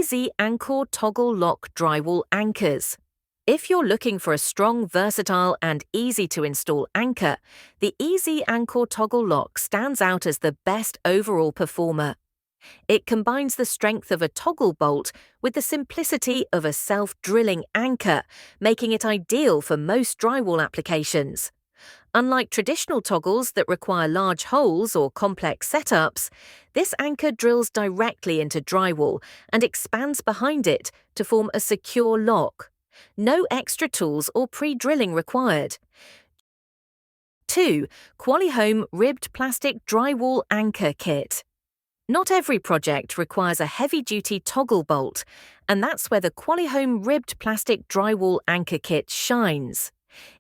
Easy Anchor Toggle Lock Drywall Anchors. If you're looking for a strong, versatile, and easy-to-install anchor, the Easy Anchor Toggle Lock stands out as the best overall performer. It combines the strength of a toggle bolt with the simplicity of a self-drilling anchor, making it ideal for most drywall applications. Unlike traditional toggles that require large holes or complex setups, this anchor drills directly into drywall and expands behind it to form a secure lock. No extra tools or pre-drilling required. 2. Qualihome Ribbed Plastic Drywall Anchor Kit. Not every project requires a heavy-duty toggle bolt, and that's where the Qualihome Ribbed Plastic Drywall Anchor Kit shines.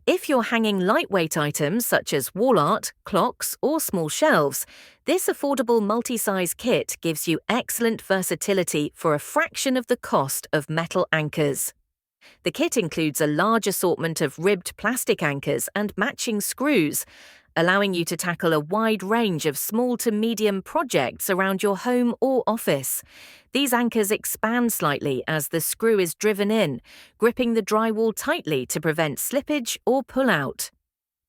If you're hanging lightweight items such as wall art, clocks, or small shelves, this affordable multi-size kit gives you excellent versatility for a fraction of the cost of metal anchors. The kit includes a large assortment of ribbed plastic anchors and matching screws, allowing you to tackle a wide range of small to medium projects around your home or office. These anchors expand slightly as the screw is driven in, gripping the drywall tightly to prevent slippage or pull-out.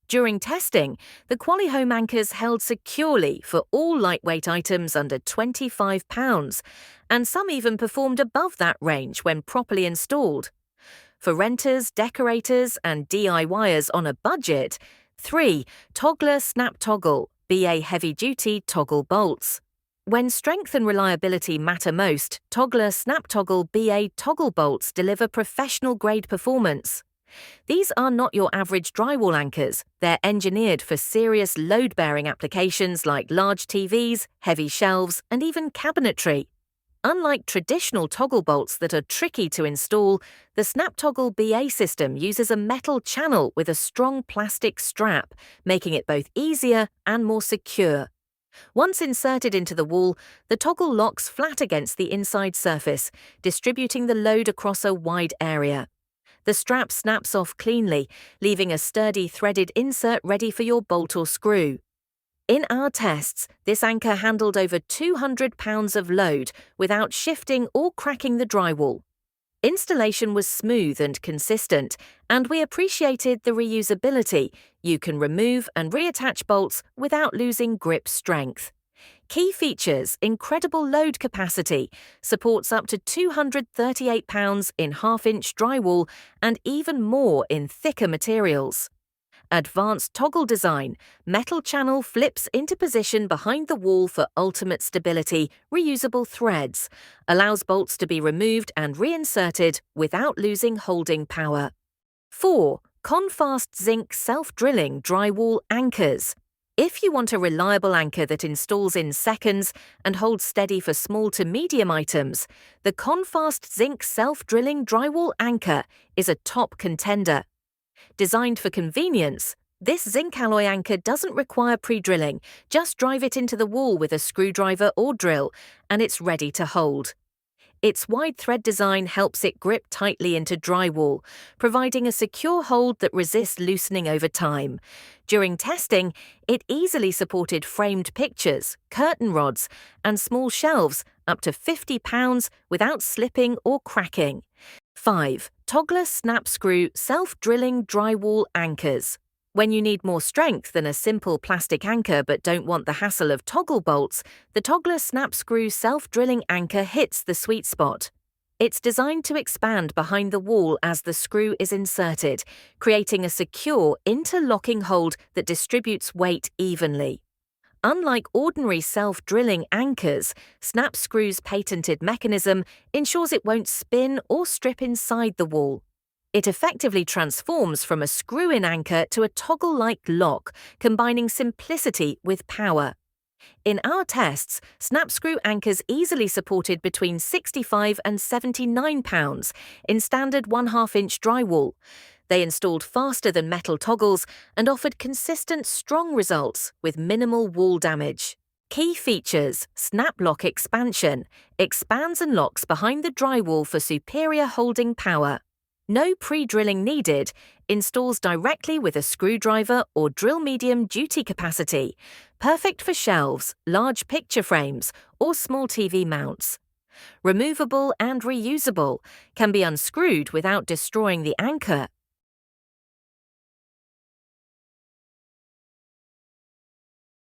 During testing, the Qualihome anchors held securely for all lightweight items under £25, and some even performed above that range when properly installed. For renters, decorators, and DIYers on a budget, 3. Toggler Snap Toggle BA Heavy Duty Toggle Bolts. When strength and reliability matter most, Toggler Snap Toggle BA toggle bolts deliver professional-grade performance. These are not your average drywall anchors. They're engineered for serious load-bearing applications like large TVs, heavy shelves, and even cabinetry. Unlike traditional toggle bolts that are tricky to install, the Snap Toggle BA system uses a metal channel with a strong plastic strap, making it both easier and more secure. Once inserted into the wall, the toggle locks flat against the inside surface, distributing the load across a wide area. The strap snaps off cleanly, leaving a sturdy threaded insert ready for your bolt or screw. In our tests, this anchor handled over 200 pounds of load without shifting or cracking the drywall. Installation was smooth and consistent, and we appreciated the reusability. You can remove and reattach bolts without losing grip strength. Key features: incredible load capacity, supports up to 238 pounds in half-inch drywall and even more in thicker materials. Advanced toggle design, metal channel flips into position behind the wall for ultimate stability, reusable threads, allows bolts to be removed and reinserted without losing holding power. 4. Confast Zinc Self-Drilling Drywall Anchors. If you want a reliable anchor that installs in seconds and holds steady for small to medium items, the Confast Zinc Self-Drilling Drywall Anchor is a top contender. Designed for convenience, this zinc alloy anchor doesn't require pre-drilling. Just drive it into the wall with a screwdriver or drill, and it's ready to hold. Its wide thread design helps it grip tightly into drywall, providing a secure hold that resists loosening over time. During testing, it easily supported framed pictures, curtain rods, and small shelves up to 50 pounds without slipping or cracking. 5. Toggler Snap Screw Self-Drilling Drywall Anchors. When you need more strength than a simple plastic anchor but don't want the hassle of toggle bolts, the Toggler Snap Screw Self-Drilling Anchor hits the sweet spot. It's designed to expand behind the wall as the screw is inserted, creating a secure, interlocking hold that distributes weight evenly. Unlike ordinary self-drilling anchors, Snap Screw's patented mechanism ensures it won't spin or strip inside the wall. It effectively transforms from a screw-in anchor to a toggle-like lock, combining simplicity with power. In our tests, Snap Screw anchors easily supported between 65 and 79 pounds in standard 1/2-inch drywall. They installed faster than metal toggles and offered consistent, strong results with minimal wall damage. Key features: Snap Lock Expansion, expands and locks behind the drywall for superior holding power. No pre-drilling needed, installs directly with a screwdriver or drill medium duty capacity, perfect for shelves, large picture frames, or small TV mounts. removable and reusable, can be unscrewed without destroying the anchor,